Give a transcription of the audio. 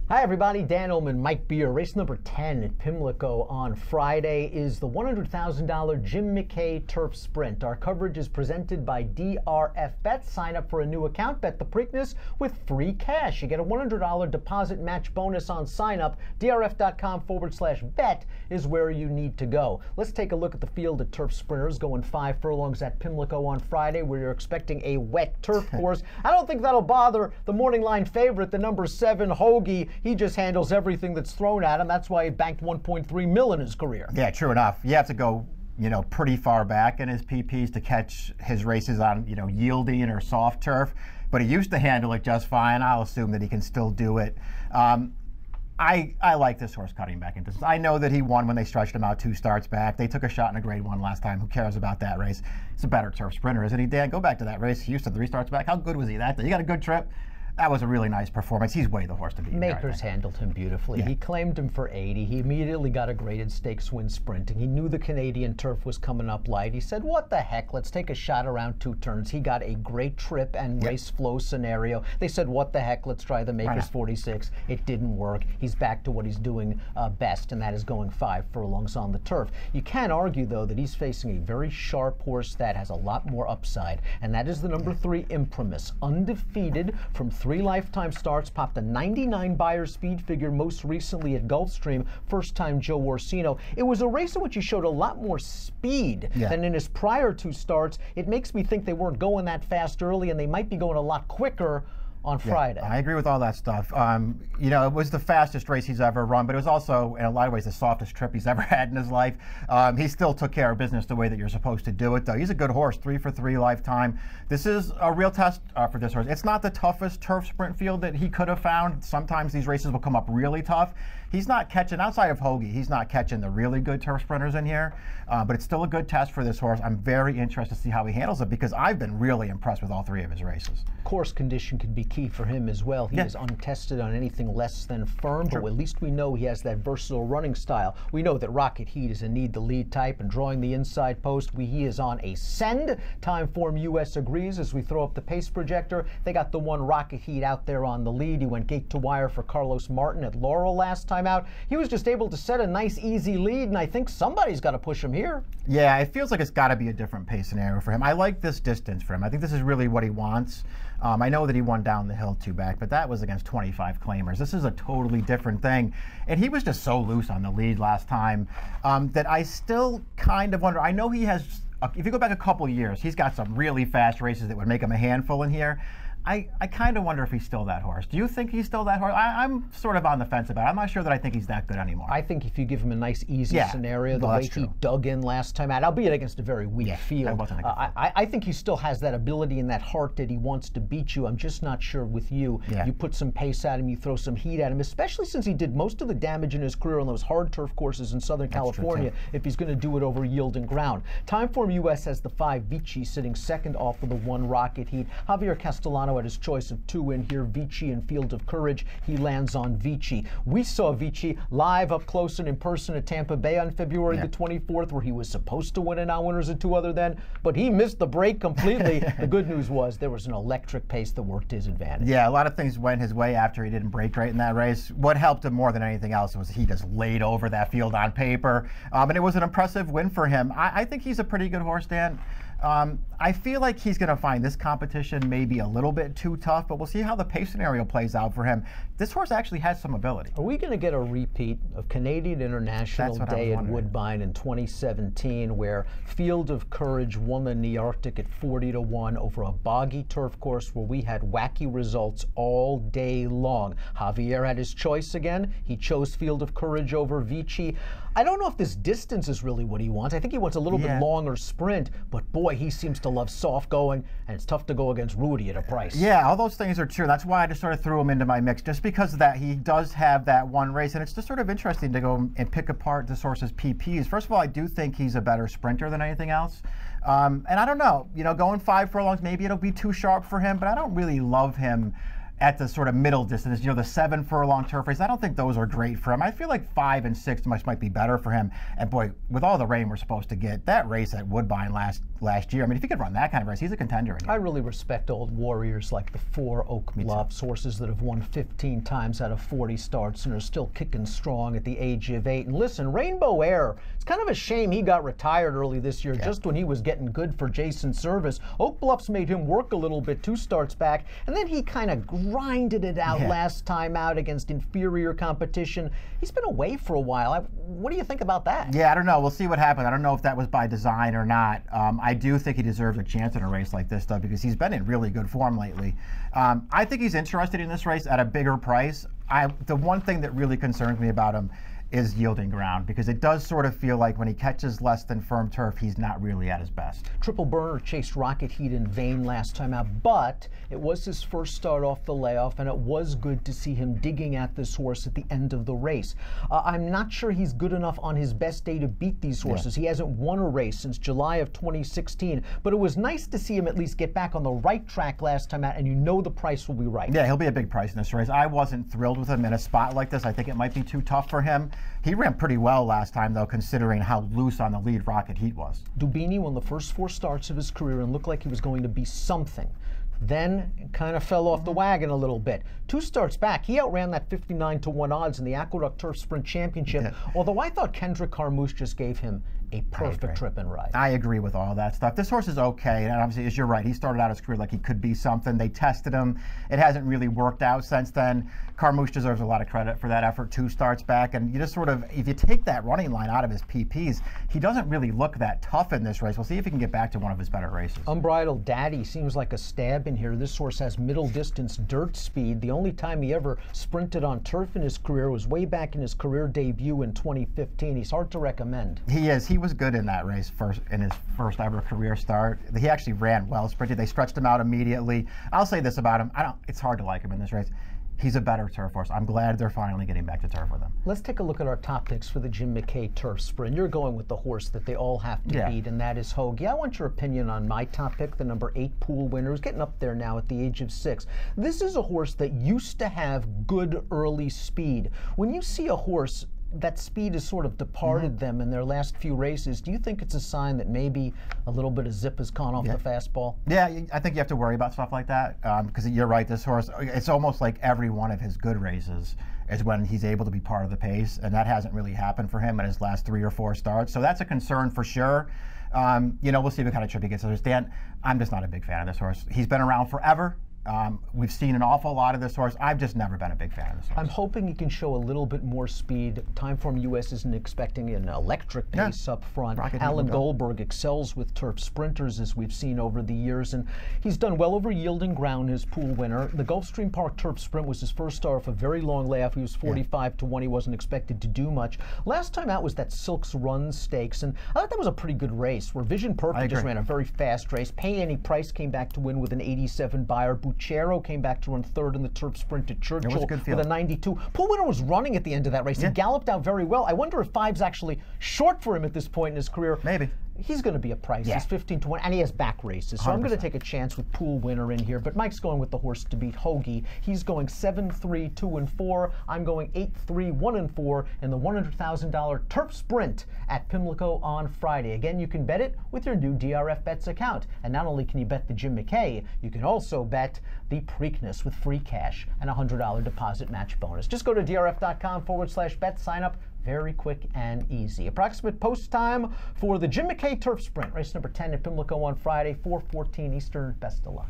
Hi everybody, Dan Illman, Mike Beer. Race number 10 at Pimlico on Friday is the $100,000 Jim McKay Turf Sprint. Our coverage is presented by DRFTv. Sign up for a new account, bet the Preakness with free cash. You get a $100 deposit match bonus on sign up. DRF.com/bet is where you need to go. Let's take a look at the field of turf sprinters going 5 furlongs at Pimlico on Friday, where you're expecting a wet turf course. I don't think that'll bother the morning line favorite, the number 7 Hoagie. He just handles everything that's thrown at him. That's why he banked $1.3 million in his career. Yeah, true enough. You have to go, pretty far back in his PPs to catch his races on, yieldy or soft turf. But he used to handle it just fine. I'll assume that he can still do it. I like this horse cutting back into this. I know that he won when they stretched him out 2 starts back. They took a shot in a grade 1 last time. Who cares about that race? He's a better turf sprinter, isn't he, Dan? Go back to that race. Houston, 3 starts back. How good was he that day? You got a good trip? That was a really nice performance. He's way the horse to beat. Makers handled him beautifully. Yeah. He claimed him for 80. He immediately got a graded stakes win sprinting. He knew the Canadian turf was coming up light. He said, what the heck, let's take a shot around 2 turns. He got a great trip and race flow scenario. They said, what the heck, let's try the Makers 46. It didn't work. He's back to what he's doing best, and that is going 5 furlongs on the turf. You can't argue, though, that he's facing a very sharp horse that has a lot more upside, and that is the number 3 Imprimis. Undefeated from 3 lifetime starts, popped a 99 Beyer speed figure most recently at Gulfstream, first time Joe Orsino. It was a race in which he showed a lot more speed than in his prior 2 starts. It makes me think they weren't going that fast early, and they might be going a lot quicker on Friday. I agree with all that stuff. It was the fastest race he's ever run, but it was also, in a lot of ways, the softest trip he's ever had in his life. He still took care of business the way that you're supposed to do it, though. He's a good horse, 3 for 3 lifetime. This is a real test for this horse. It's not the toughest turf sprint field that he could have found. Sometimes these races will come up really tough. He's not catching, outside of Hoagie, he's not catching the really good turf sprinters in here, but it's still a good test for this horse. I'm very interested to see how he handles it, because I've been really impressed with all 3 of his races. Course condition could be key for him as well. He is untested on anything less than firm, but at least we know he has that versatile running style. We know that Rocket Heat is a need-the-lead type, and drawing the inside post, he is on a send. Timeform US agrees as we throw up the pace projector. They got the one Rocket Heat out there on the lead. He went gate to wire for Carlos Martin at Laurel last time out. He was just able to set a nice, easy lead, and I think somebody's got to push him here. Yeah, it feels like it's got to be a different pace scenario for him. I like this distance for him. I think this is really what he wants. I know that he won down the hill 2 back, but that was against 25 claimers. This is a totally different thing. And he was just so loose on the lead last time that I still kind of wonder. I know he has, if you go back a couple years, he's got some really fast races that would make him a handful in here. I kind of wonder if he's still that horse. Do you think he's still that horse? I'm sort of on the fence about it. I'm not sure that I think he's that good anymore. I think if you give him a nice, easy scenario, the way he dug in last time out, albeit against a very weak field, I think he still has that ability and that heart that he wants to beat you. I'm just not sure with you. You put some pace at him, you throw some heat at him, especially since he did most of the damage in his career on those hard turf courses in Southern California, if he's going to do it over yielding ground. Timeform US has the 5 Vici sitting second off of the 1 Rocket Heat. Javier Castellano had his choice of 2 in here, Vici and Field of Courage. He lands on Vici. We saw Vici live up close and in person at Tampa Bay on February the 24th, where he was supposed to win an Winners at 2 other then, but he missed the break completely. The good news was there was an electric pace that worked his advantage. Yeah, a lot of things went his way after he didn't break right in that race. What helped him more than anything else was he just laid over that field on paper, and it was an impressive win for him. I think he's a pretty good horse, Dan. I feel like he's going to find this competition maybe a little bit too tough, but we'll see how the pace scenario plays out for him. This horse actually has some ability. Are we going to get a repeat of Canadian International Day at Woodbine in 2017, where Field of Courage won the Nearctic at 40-1 over a boggy turf course where we had wacky results all day long? Javier had his choice again. He chose Field of Courage over Vici. I don't know if this distance is really what he wants. I think he wants a little bit longer sprint, but boy, he seems to love soft going, and it's tough to go against Rudy at a price. Yeah, all those things are true. That's why I just sort of threw him into my mix, just because of that he does have that one race, and it's just sort of interesting to go and pick apart this horse's PPs. First of all, I do think he's a better sprinter than anything else. And I don't know, going 5 furlongs, maybe it'll be too sharp for him, but I don't really love him at the sort of middle distance, you know, the 7 furlong turf race, I don't think those are great for him. I feel like 5 and 6 might be better for him. And boy, with all the rain we're supposed to get, that race at Woodbine last year, I mean, if he could run that kind of race, he's a contender. I really respect old warriors like the 4 Oak Bluffs, horses that have won 15 times out of 40 starts and are still kicking strong at the age of 8. And listen, Rainbow Air, it's kind of a shame he got retired early this year, just when he was getting good for Jason Service. Oak Bluffs made him work a little bit 2 starts back, and then he kind of grinded it out last time out against inferior competition. He's been away for a while. What do you think about that? Yeah, I don't know. We'll see what happens. I don't know if that was by design or not. I do think he deserves a chance in a race like this, though, because he's been in really good form lately. I think he's interested in this race at a bigger price. The one thing that really concerns me about him is yielding ground, because it does sort of feel like when he catches less than firm turf, he's not really at his best. Triple Burner chased Rocket Heat in vain last time out, but it was his first start off the layoff, and it was good to see him digging at this horse at the end of the race. I'm not sure he's good enough on his best day to beat these horses. He hasn't won a race since July of 2016, but it was nice to see him at least get back on the right track last time out, and you know the price will be right. Yeah, he'll be a big price in this race. I wasn't thrilled with him in a spot like this. I think it might be too tough for him. He ran pretty well last time, though, considering how loose on the lead Rocket Heat was. Dubini won the first 4 starts of his career and looked like he was going to be something. Then kind of fell off the wagon a little bit. 2 starts back, he outran that 59-1 odds in the Aqueduct Turf Sprint Championship, although I thought Kendrick Carmouche just gave him a perfect trip and ride. I agree with all that stuff. This horse is okay, and obviously, as you're right, he started out his career like he could be something. They tested him. It hasn't really worked out since then. Carmouche deserves a lot of credit for that effort 2 starts back, and you just sort of, if you take that running line out of his PPs, he doesn't really look that tough in this race. We'll see if he can get back to one of his better races. Unbridled Daddy seems like a stab in here. This horse has middle distance dirt speed. The only time he ever sprinted on turf in his career was way back in his career debut in 2015. He's hard to recommend. He is. He was good in that race in his first ever career start. He actually ran well sprinted. They stretched him out immediately. I'll say this about him. It's hard to like him in this race. He's a better turf horse. I'm glad they're finally getting back to turf with him. Let's take a look at our top picks for the Jim McKay Turf Sprint. You're going with the horse that they all have to beat, and that is Hoagie. I want your opinion on my top pick, the number 8 Pool Winner, who's getting up there now at the age of 6. This is a horse that used to have good early speed. When you see a horse that speed has sort of departed them in their last few races, do you think it's a sign that maybe a little bit of zip has gone off the fastball? Yeah, I think you have to worry about stuff like that, because you're right, this horse, it's almost like every one of his good races is when he's able to be part of the pace, and that hasn't really happened for him in his last 3 or 4 starts. So that's a concern for sure. You know, we'll see what kind of trip he gets. Dan, I'm just not a big fan of this horse. He's been around forever. We've seen an awful lot of this horse. I've just never been a big fan of this horse. I'm hoping he can show a little bit more speed. Timeform US isn't expecting an electric pace up front. Alan Goldberg excels with turf sprinters, as we've seen over the years, and he's done well over yielding ground, his Pool Winner. The Gulfstream Park Turf Sprint was his first start off a very long layoff. He was 45-1. He wasn't expected to do much. Last time out was that Silks Run Stakes, and I thought that was a pretty good race, where Vision Perfect just ran a very fast race. Pay Any Price came back to win with an 87 Beyer. Chero came back to run 3rd in the turf sprint at Churchill with a 92. Pool Winner was running at the end of that race. He galloped out very well. I wonder if 5's actually short for him at this point in his career. Maybe. He's going to be a price. He's 15-1, and he has back races. So 100%. I'm going to take a chance with Pool Winner in here. But Mike's going with the horse to beat Hoagie. He's going 7-3, 2-4. I'm going 8-3, 1-4 in the $100,000 Turf Sprint at Pimlico on Friday. Again, you can bet it with your new DRF Bets account. And not only can you bet the Jim McKay, you can also bet the Preakness with free cash and a $100 deposit match bonus. Just go to drf.com/bet, sign up. Very quick and easy. Approximate post time for the Jim McKay Turf Sprint, race number 10 at Pimlico on Friday, 4:14 Eastern. Best of luck.